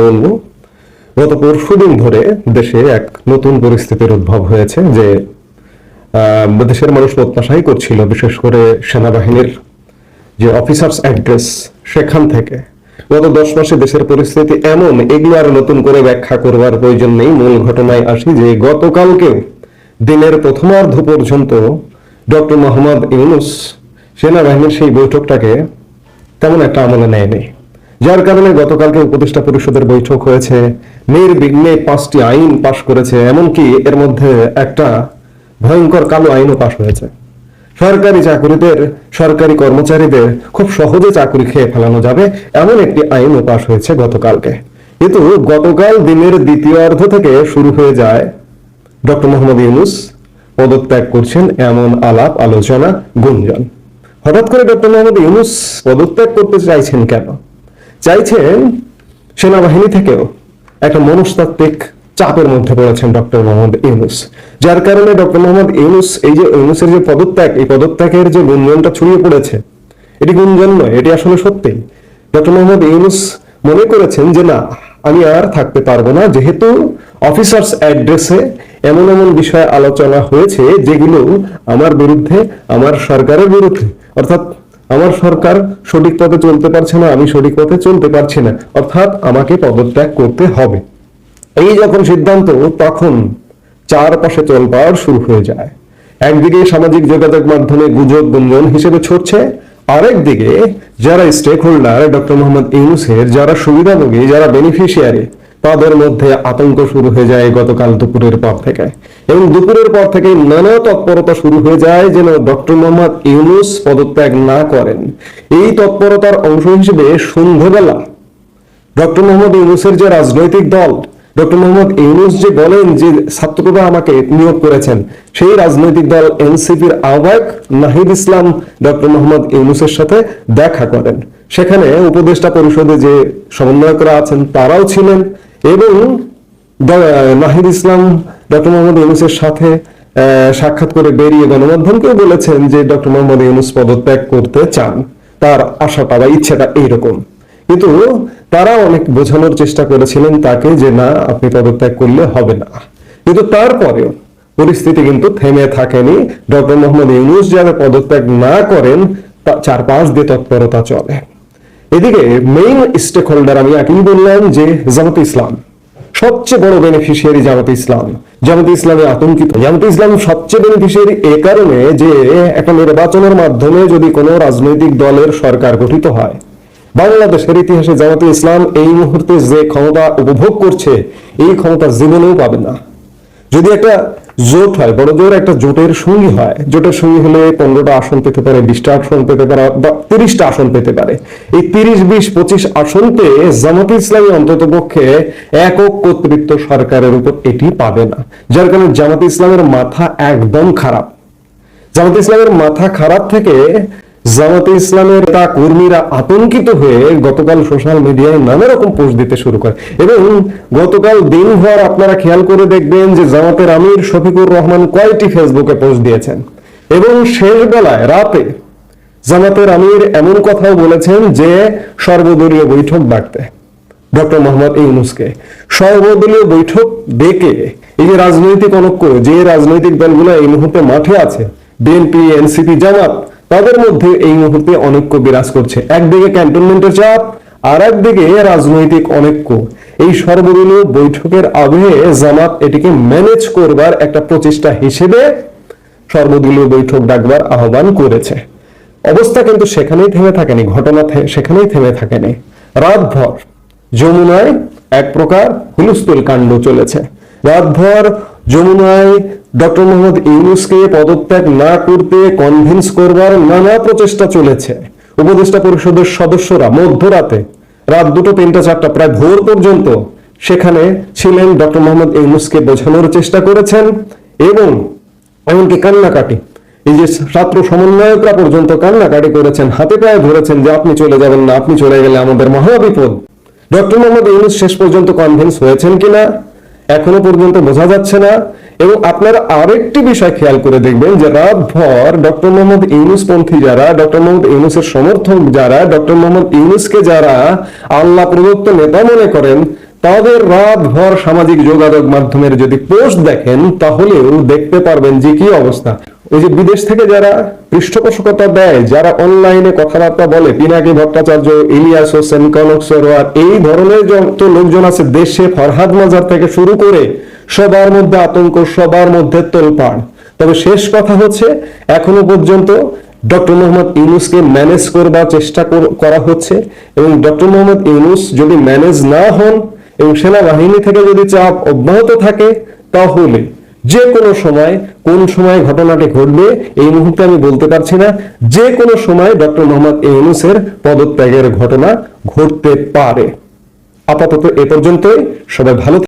বলবো, গত পরশুদিন ধরে দেশে এক নতুন পরিস্থিতির উদ্ভব হয়েছে যে দেশের মানুষ প্রত্যাশাই করছিল, বিশেষ করে সেনাবাহিনীর যে অফিসার্স অ্যাড্রেস সেখান থেকে গত 10 মাসে দেশের পরিস্থিতি এমন, এগুলো আর নতুন করে ব্যাখ্যা করবার প্রয়োজন নেই। মূল ঘটনায় আসি যে গতকালকেও দিনের প্রথমার্ধ পর্যন্ত ডক্টর মোহাম্মদ ইউনূস সেনাবাহিনীর সেই বৈঠকটাকে তেমন একটা আমলে নেয়নি, যার কারণে গতকালকে উপদেষ্টা পরিষদের বৈঠক হয়েছে, নির্বিঘ্নে 5টি আইন পাশ করেছে, এমনকি এর মধ্যে একটা ভয়ঙ্কর কালো আইনও পাশ হয়েছে। সরকারি চাকরিদের, সরকারি কর্মচারীদের খুব সহজে চাকরি খেয়ে ফেলানো যাবে এমন একটি আইনও পাশ হয়েছে গতকালকে। কিন্তু গতকাল দিনের দ্বিতীয়ার্ধ থেকে শুরু হয়ে যায় ডক্টর মোহাম্মদ ইউনূস পদত্যাগ করছেন এমন আলাপ আলোচনা, গুঞ্জন। হঠাৎ করে ডক্টর মোহাম্মদ ইউনূস পদত্যাগ করতে চাইছেন কেন? চাইছেন সেনাবাহিনী থেকেও একটা মনস্তাত্ত্বিক চাপের মধ্যে পড়েছেন ডক্টর মোহাম্মদ ইউনূস, যার কারণে ডক্টর মোহাম্মদ ইউনূস এই যে ইউনূসের যে পদত্যাগ, এই পদত্যাগের যে গুঞ্জনটা ছড়িয়ে পড়েছে, এটি গুঞ্জন নয়, এটি আসলে সত্যি। ডক্টর মোহাম্মদ ইউনূস মনে করেছেন যে না, আমি আর থাকতে পারবো না, যেহেতু অফিসার্স অ্যাড্রেসে এমন এমন বিষয় আলোচনা হয়েছে যেগুলো আমার বিরুদ্ধে, আমার সরকারের বিরুদ্ধে, অর্থাৎ আমার সরকার সঠিক পথে চলতে পারছে না, আমি সঠিক পথে চলতে পারছি না, অর্থাৎ আমাকে পদত্যাগ করতে হবে। এই যখন সিদ্ধান্ত, তখন চারপাশে তোলপাড় শুরু হয়ে যায়। একদিকে সামাজিক যোগাযোগ মাধ্যমে গুজব গুঞ্জন হিসেবে ছড়ছে, আরেকদিকে যারা স্টেক হোল্ডার ডক্টর মোহাম্মদ ইউনূসের, যারা সুবিধাভোগী, যারা বেনিফিশিয়ারি, তাদের মধ্যে আতঙ্ক শুরু হয়ে যায় গতকাল দুপুরের পর থেকে। এবং দুপুরের পর থেকে নানা তৎপরতা শুরু হয়ে যায় যেন ডক্টর মোহাম্মদ ইউনূস পদত্যাগ না করেন। এই তৎপরতার অংশ হিসেবে সন্ধ্যাবেলা ডক্টর মোহাম্মদ ইউনূসের যে রাজনৈতিক দল, ডক্টর মোহাম্মদ ইউনূস যে বলেন যে ছাত্ররা আমাকে নিয়োগ করেছেন, সেই রাজনৈতিক দল এনসিপির আহ্বায়ক নাহিদ ইসলাম ডক্টর মোহাম্মদ ইউনূসের সাথে দেখা করেন। সেখানে উপদেষ্টা পরিষদে যে সমন্বয়করা আছেন তারাও ছিলেন, এবং নাহিদ ইসলাম ডক্টর মোহাম্মদ ইউনূসের সাথে সাক্ষাৎ করে বেরিয়ে গণমাধ্যমকেও বলেছেন যে ডক্টর মোহাম্মদ ইউনূস পদত্যাগ করতে চান, তার আশাটা বা ইচ্ছাটা এইরকম। কিন্তু তারা অনেক বোঝানোর চেষ্টা করেছিলেন তাকে যে না, আপনি পদত্যাগ করলে হবে না। কিন্তু তারপরেও পরিস্থিতি কিন্তু থেমে থাকেনি। ডক্টর মোহাম্মদ ইউনূস যারা পদত্যাগ না করেন, চারপাশ দিয়ে তৎপরতা চলে। এদিকে মেইন স্টেক হোল্ডার আমি আগেই বললাম যে জামাতে ইসলাম, সবচেয়ে বড় বেনিফিশিয়ারি জামাতে ইসলাম। জামাতে ইসলামে আতঙ্কিত। জামাতে ইসলাম সবচেয়ে বেনিফিশিয়ারি এ কারণে যে একটা নির্বাচনের মাধ্যমে যদি কোনো রাজনৈতিক দলের সরকার গঠিত হয়, বাংলাদেশের ইতিহাসে জামাতে ইসলাম এই মুহূর্তে যে ক্ষমতা উপভোগ করছে, এই ক্ষমতা জীবনেও পাবে না। যদি একটা জোট হয়, বড় জোর একটা জোটের সঙ্গী হয়, জোটের সঙ্গী হলে 15টা আসন পেতে পারে, 20টা আসন পেতে পারে, বা 30টা আসন পেতে পারে। এই 30, 20, 25 আসন পেয়ে জামাতে ইসলামী অন্তত পক্ষে একক কর্তৃত্ব সরকারের উপর এটি পাবে না, যার কারণে জামাতে ইসলামের মাথা একদম খারাপ। জামাতে ইসলামের মাথা খারাপ থেকে জামাতে ইসলামের তা কর্মীরা আতঙ্কিত হয়ে গতকাল সোশ্যাল মিডিয়ায় নানা রকম পোস্ট দিতে শুরু করে। এবং গতকাল দিনভর আপনারা খেয়াল করে দেখবেন যে জামাতের আমির শফিকুর রহমান কয়টি ফেসবুকে পোস্ট দিয়েছেন, এবং শেষ বেলায় রাতে জামাতের আমির এমন কথাও বলেছেন যে সর্বদলীয় বৈঠক ডাকতে ডক্টর মোহাম্মদ ইউনূসকে। সর্বদলীয় বৈঠক ডেকে এই যে রাজনৈতিক অনৈক্য, যে রাজনৈতিক দলগুলো এই মুহূর্তে মাঠে আছে, বিএনপি, এনসিপি, জামাত, তাদের মধ্যে এই মুহূর্তে অনৈক্য বিরাজ করছে। একদিকে ক্যান্টনমেন্টের চাপ, আর একদিকে রাজনৈতিক অনৈক্য। এই সর্বদলীয় বৈঠকের আবহে জামাত এটিকে ম্যানেজ করবার একটা প্রচেষ্টা হিসেবে সর্বদলীয় বৈঠক ডাকবার আহ্বান করেছে। অবস্থা কিন্তু সেখানেই থেমে থাকেনি, ঘটনা সেখানেই থেমে থাকেনি। রাতভর যমুনায় এক প্রকার হুলস্থুল কাণ্ড চলেছে। রাতভর যমুনায় ডক্টর মোহাম্মদ ইউনূসকে পদত্যাগ না করতে কনভিন্স করবার নানা প্রচেষ্টা চলেছে। উপদেষ্টা পরিষদের সদস্যরা মধ্যরাতে, রাত 2টা, 3টা, 4টা, প্রায় ভোর পর্যন্ত সেখানে ছিলেন, ডক্টর মোহাম্মদ ইউনূসকে বোঝানোর চেষ্টা করেছেন, এবং এমনকি কান্নাকাটি, এই যে ছাত্র সমন্বয়করা পর্যন্ত কান্নাকাটি করেছেন, হাতে পায়ে ধরেছেন যে আপনি চলে যাবেন না, আপনি চলে গেলে আমাদের মহাবিপদ। ডক্টর মোহাম্মদ ইউনূস শেষ পর্যন্ত কনভিন্স হয়েছেন কিনা এখনো পর্যন্ত বোঝা যাচ্ছে না। এবং আপনারা আরেকটি বিষয় খেয়াল করে দেখবেন যে রাতভর ডক্টর মোহাম্মদ ইউনূস পন্থী যারা, ডক্টর মোহাম্মদ ইউনূসের সমর্থক যারা, ডক্টর মোহাম্মদ ইউনূসকে যারা আল্লাহ প্রদত্ত নেতা মনে করেন, তাদের রাতভর সামাজিক যোগাযোগ মাধ্যমের যদি পোস্ট দেখেন তাহলেও দেখতে পারবেন যে কি অবস্থা। ওই যে বিদেশ থেকে যারা পৃষ্ঠপোষকতা দেয়, যারা অনলাইনে কথাবার্তা বলে, পিনাকি ভট্টাচার্য, ইলিয়াস হোসেন, কনক সরোয়ার, এই ধরনের যত লোকজন আছে দেশে, ফরহাদ মাজার থেকে শুরু করে সবার মধ্যে আতঙ্ক, সবার মধ্যে তোলপাড়। তবে শেষ কথা হচ্ছে, এখনো পর্যন্ত ডক্টর মোহাম্মদ ইউনূসকে ম্যানেজ করবার চেষ্টা করা হচ্ছে, এবং ডক্টর মোহাম্মদ ইউনূস যদি ম্যানেজ না হন এবং সেনাবাহিনী থেকে যদি চাপ অব্যাহত থাকে, তাহলে যে কোনো সময়, কোন সময় ঘটনাটি ঘটবে এই মুহূর্তে আমি বলতে পারছি না, যে কোনো সময় ডক্টর মোহাম্মদ ইউনূসের পদত্যাগের ঘটনা ঘটতে পারে। আপাতত এ পর্যন্তই। সবাই ভালো